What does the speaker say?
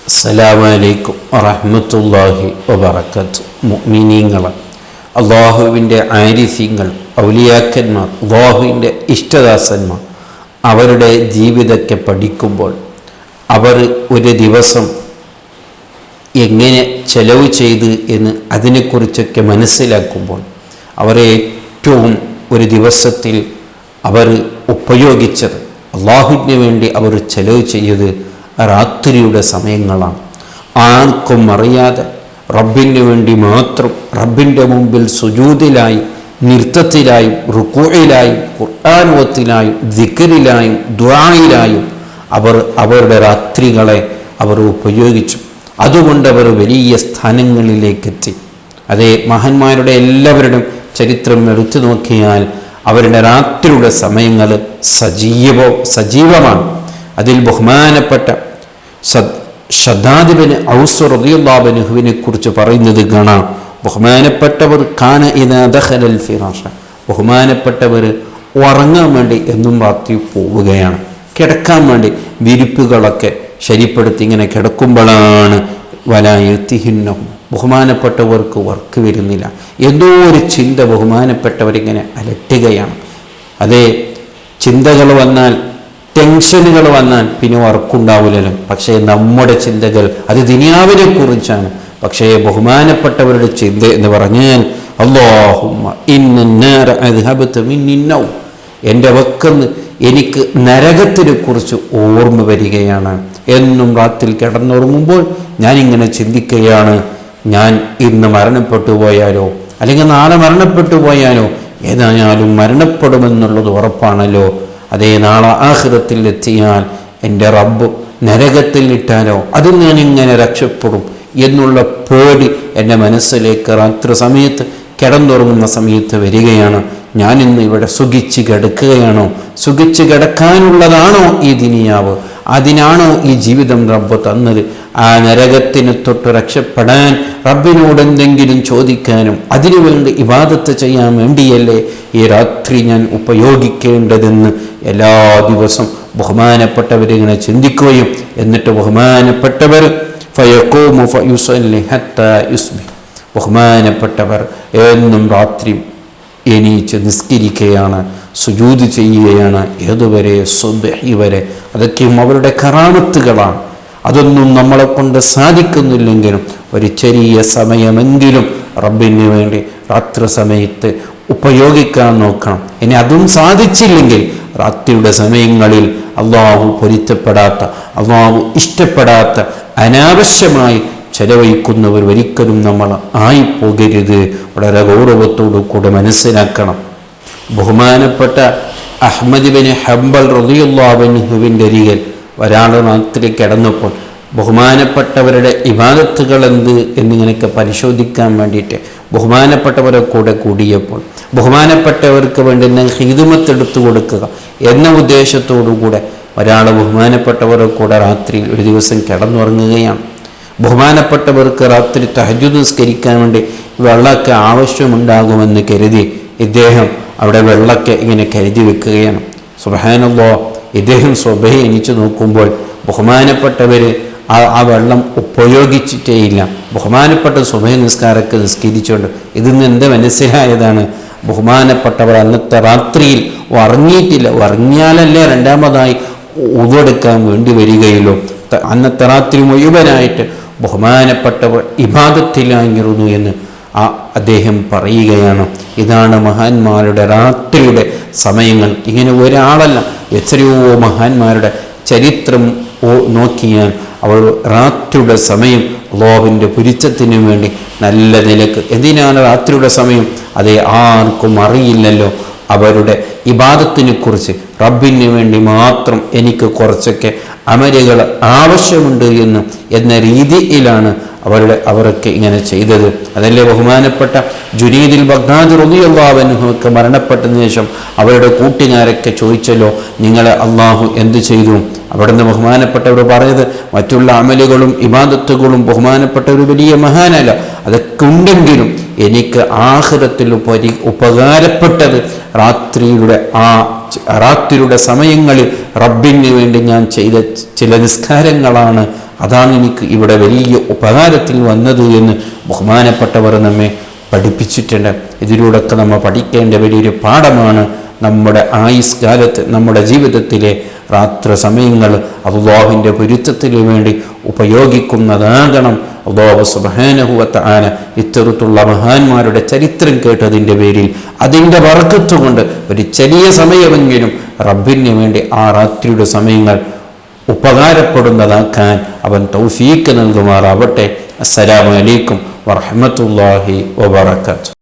അസ്സലാമു അലൈക്കും വറഹ്മത്തുള്ളാഹി വബറകാതുഹു. മുഅ്മിനീങ്ങൾ, അള്ളാഹുവിൻ്റെ ആരിഫീങ്ങൾ, ഔലിയാക്കന്മാർ, അള്ളാഹുവിൻ്റെ ഇഷ്ടദാസന്മാർ അവരുടെ ജീവിതത്തെ പഠിക്കുമ്പോൾ അവർ ഒരു ദിവസം എങ്ങനെ ചെലവ് ചെയ്ത് എന്ന് അതിനെക്കുറിച്ചൊക്കെ മനസ്സിലാക്കുമ്പോൾ അവർ ഏറ്റവും ഒരു ദിവസത്തിൽ അവർ ഉപയോഗിച്ചത്, അള്ളാഹുവിന് വേണ്ടി അവർ ചെലവ് ചെയ്തത് രാത്രിയുടെ സമയങ്ങളാണ്. ആർക്കും അറിയാതെ റബ്ബിന് വേണ്ടി മാത്രം റബ്ബിൻ്റെ മുമ്പിൽ സുജൂദിലായും നൃത്തത്തിലായും റുക്കൂഇലായും ഖുർആൻ ഓത്തിലായും ദിക്റിലായും ദുആയിലായും അവർ അവരുടെ രാത്രികളെ അവർ ഉപയോഗിച്ചു. അതുകൊണ്ട് അവർ വലിയ സ്ഥാനങ്ങളിലേക്കെത്തി. അതേ മഹാന്മാരുടെ എല്ലാവരുടെയും ചരിത്രം എടുത്തു നോക്കിയാൽ അവരുടെ രാത്രിയുടെ സമയങ്ങൾ സജീവമാണ്. അതിൽ ബഹുമാനപ്പെട്ട ഷദ്ദാദ് ഇബ്നു ഔസ് റളിയല്ലാഹു അൻഹുവിനെ കുറിച്ച് പറയുന്നത് കാണാം. ബഹുമാനപ്പെട്ടവർ കാന ഇദാ ദഖലൽ ഫിറാഷ, ബഹുമാനപ്പെട്ടവർ ഉറങ്ങാൻ വേണ്ടി എന്നും രാത്രി പോവുകയാണ്. കിടക്കാൻ വേണ്ടി വിരിപ്പുകളൊക്കെ ശരിപ്പെടുത്തി ഇങ്ങനെ കിടക്കുമ്പോഴാണ് വലായത്തിഹിന്നഹും, ബഹുമാനപ്പെട്ടവർക്ക് വർക്ക് വരുന്നില്ല. എന്തോ ഒരു ചിന്ത ബഹുമാനപ്പെട്ടവരിങ്ങനെ അലട്ടുകയാണ്. അതേ ചിന്തകൾ വന്നാൽ, ടെൻഷനുകൾ വന്നാൽ പിന്നെ വർക്കുണ്ടാവില്ലല്ലോ. പക്ഷേ നമ്മുടെ ചിന്തകൾ അത് ദുനിയാവിനെ കുറിച്ചാണ്. പക്ഷേ ബഹുമാനപ്പെട്ടവരുടെ ചിന്ത എന്ന് പറഞ്ഞാൽ അല്ലാഹുമ്മ ഇന്നന്നാര അദ്ഹബത മിന്നി നൗം, എൻ്റെ വക്കന്ന് എനിക്ക് നരകത്തിനെ കുറിച്ച് ഓർമ്മ വരികയാണ്. എന്നും രാത്രി കിടന്നുറങ്ങുമ്പോൾ ഞാനിങ്ങനെ ചിന്തിക്കുകയാണ്, ഞാൻ ഇന്ന് മരണപ്പെട്ടു പോയാലോ അല്ലെങ്കിൽ നാളെ മരണപ്പെട്ടു പോയാലോ, ഏതായാലും മരണപ്പെടുമെന്നുള്ളത് ഉറപ്പാണല്ലോ. അതേ നാളെ ആഖിറത്തിൽ എത്തിയാൽ എൻ്റെ റബ്ബ് നരകത്തിൽ ഇട്ടാലോ അതിൽ ഞാനിങ്ങനെ രക്ഷപ്പെടും എന്നുള്ള പേടി എൻ്റെ മനസ്സിലേക്ക് രാത്രി സമയത്ത് കിടന്നുറങ്ങുന്ന സമയത്ത് വരികയാണ്. ഞാനിന്ന് ഇവിടെ സുഖിച്ച് കിടക്കുകയാണോ? സുഖിച്ച് കിടക്കാനുള്ളതാണോ ഈ ദുനിയാവ്? അതിനാണോ ഈ ജീവിതം റബ്ബ് തന്നത്? ആ നരകത്തിന് തൊട്ട് രക്ഷപ്പെടാൻ റബ്ബിനോട് എന്തെങ്കിലും ചോദിക്കാനും അതിനുവേണ്ടി ഇബാദത്ത് ചെയ്യാൻ വേണ്ടിയല്ലേ ഈ രാത്രി ഞാൻ ഉപയോഗിക്കേണ്ടതെന്ന് എല്ലാ ദിവസവും ബഹുമാനപ്പെട്ടവരിങ്ങനെ ചിന്തിക്കുകയും എന്നിട്ട് ബഹുമാനപ്പെട്ടവർ ഫയഖൂമു ഫയുസല്ലി ഹത്താ യുസ്ബിഹ്, ബഹുമാനപ്പെട്ടവർ എന്നും രാത്രി എണീച്ച് നിസ്കരിക്കുകയാണ്, സുജൂദ് ചെയ്യുകയാണ്. ഏതുവരെ? സുബ്ഹി വരെ. അതൊക്കെയും അവരുടെ കറാമത്തുകളാണ്. അതൊന്നും നമ്മളെ കൊണ്ട് സാധിക്കുന്നില്ലെങ്കിലും ഒരു ചെറിയ സമയമെങ്കിലും റബ്ബിന് വേണ്ടി രാത്രി സമയത്ത് ഉപയോഗിക്കാൻ നോക്കണം. ഇനി അതും സാധിച്ചില്ലെങ്കിൽ രാത്രിയുടെ സമയങ്ങളിൽ അള്ളാഹു പൊരുത്തപ്പെടാത്ത, അള്ളാഹു ഇഷ്ടപ്പെടാത്ത അനാവശ്യമായി ചെലവഴിക്കുന്നവർ ഒരിക്കലും നമ്മൾ ആയിപ്പോകരുത്. വളരെ ഗൗരവത്തോടു കൂടെ മനസ്സിലാക്കണം. ബഹുമാനപ്പെട്ട അഹ്മദ് ബിൻ ഹംബൽ റളിയല്ലാഹു അൻഹുവിൻ്റെ അരികിൽ ഒരാൾ രാത്രി കിടന്നപ്പോൾ ബഹുമാനപ്പെട്ടവരുടെ ഇബാദത്തുകൾ എന്ത് എന്നിങ്ങനെയൊക്കെ പരിശോധിക്കാൻ വേണ്ടിയിട്ട് ബഹുമാനപ്പെട്ടവരെ കൂടെ കൂടിയപ്പോൾ ബഹുമാനപ്പെട്ടവർക്ക് വേണ്ടി ഹിദ്മത്ത് എടുത്തു കൊടുക്കുക എന്ന ഉദ്ദേശത്തോടു കൂടെ ഒരാൾ ബഹുമാനപ്പെട്ടവരെ കൂടെ രാത്രി ഒരു ദിവസം കിടന്നുറങ്ങുകയാണ്. ബഹുമാനപ്പെട്ടവർക്ക് രാത്രി തഹജ്ജുദ് നിസ്കരിക്കാൻ വേണ്ടി വെള്ളമൊക്കെ ആവശ്യമുണ്ടാകുമെന്ന് കരുതി ഇദ്ദേഹം അവിടെ വെള്ളമൊക്കെ ഇങ്ങനെ കരുതി വെക്കുകയാണ്. സുബ്ഹാനല്ലാഹ്, ഇദ്ദേഹം സ്വബഹി എണീച്ച് നോക്കുമ്പോൾ ബഹുമാനപ്പെട്ടവർ ആ വെള്ളം ഉപയോഗിച്ചിട്ടേയില്ല. ബഹുമാനപ്പെട്ട സുബഹി നിസ്കാരമൊക്കെ നിസ്കരിച്ചുകൊണ്ട് ഇതിന്ന് എന്ത് മനസ്സിലായതാണ്? ബഹുമാനപ്പെട്ടവർ അന്നത്തെ രാത്രിയിൽ ഉറങ്ങിയിട്ടില്ല. ഉറങ്ങിയാലല്ലേ രണ്ടാമതായി ഉവ്വെടുക്കാൻ വേണ്ടി വരികയുള്ളൂ. അന്നത്തെ രാത്രി മുഴുവനായിട്ട് ബഹുമാനപ്പെട്ടവർ ഇബാദത്തിലായിരുന്നു എന്ന് അദ്ദേഹം പറയുകയാണ്. ഇതാണ് മഹാന്മാരുടെ രാത്രിയുടെ സമയങ്ങൾ. ഇങ്ങനെ ഒരാളല്ല, എത്രയോ മഹാന്മാരുടെ ചരിത്രം നോക്കിയാൽ അവർ രാത്രിയുടെ സമയം അല്ലാഹുവിൻ്റെ പൊരുത്തത്തിന് വേണ്ടി നല്ല നിലക്ക്. എന്തിനാണ് രാത്രിയുടെ സമയം? അതേ ആർക്കും അറിയില്ലല്ലോ അവരുടെ ഇബാദത്തിനെ കുറിച്ച്. റബ്ബിന് വേണ്ടി മാത്രം എനിക്ക് കുറച്ചൊക്കെ അമലുകൾ ആവശ്യമുണ്ട് എന്ന രീതിയിലാണ് അവരൊക്കെ ഇങ്ങനെ ചെയ്തത്. അതല്ലേ ബഹുമാനപ്പെട്ട ജുനൈദുൽ ബഗ്ദാദി റളിയല്ലാഹു അൻഹുവൊക്കെ മരണപ്പെട്ടതിന് ശേഷം അവരുടെ കൂട്ടുകാരൊക്കെ ചോദിച്ചല്ലോ, നിങ്ങളെ അള്ളാഹു എന്ത് ചെയ്തു? അവിടുന്ന് ബഹുമാനപ്പെട്ടവർ പറഞ്ഞത് മറ്റുള്ള അമലുകളും ഇബാദത്തുകളും ബഹുമാനപ്പെട്ട ഒരു വലിയ മഹാനല്ല, അതൊക്കെ ഉണ്ടെങ്കിലും എനിക്ക് ആഖിറത്തിൽ ഉപകാരപ്പെട്ടത് രാത്രിയുടെ സമയങ്ങളിൽ റബ്ബിന് വേണ്ടി ഞാൻ ചെയ്ത ചില നിസ്കാരങ്ങളാണ്. അതാണ് എനിക്ക് ഇവിടെ വലിയ ഉപകാരത്തിൽ വന്നത് എന്ന് ബഹുമാനപ്പെട്ടവർ നമ്മെ പഠിപ്പിച്ചിട്ടുണ്ട്. ഇതിലൂടെയൊക്കെ നമ്മൾ പഠിക്കേണ്ട വലിയൊരു പാഠമാണ് നമ്മുടെ ആയുസ് കാലത്ത്, നമ്മുടെ ജീവിതത്തിലെ രാത്രി സമയങ്ങൾ അല്ലാഹുവിൻ്റെ പൊരുത്തത്തിന് വേണ്ടി ഉപയോഗിക്കുന്നതാകണം. അല്ലാഹു സുബ്ഹാനഹു വ തആല ഇത്തരത്തിലുള്ള മഹാന്മാരുടെ ചരിത്രം കേട്ടതിൻ്റെ പേരിൽ അതിൻ്റെ ബർക്കത്ത് കൊണ്ട് ഒരു ചെറിയ സമയമെങ്കിലും റബ്ബിന് വേണ്ടി ആ രാത്രിയുടെ സമയങ്ങൾ ഉപകാരപ്പെടുന്നതാക്കാൻ അവൻ തൗഫീക്ക് നൽകുമാറാവട്ടെ. അസ്സലാമു അലൈക്കും വറഹ്മത്തുള്ളാഹി വബറകാതുഹു.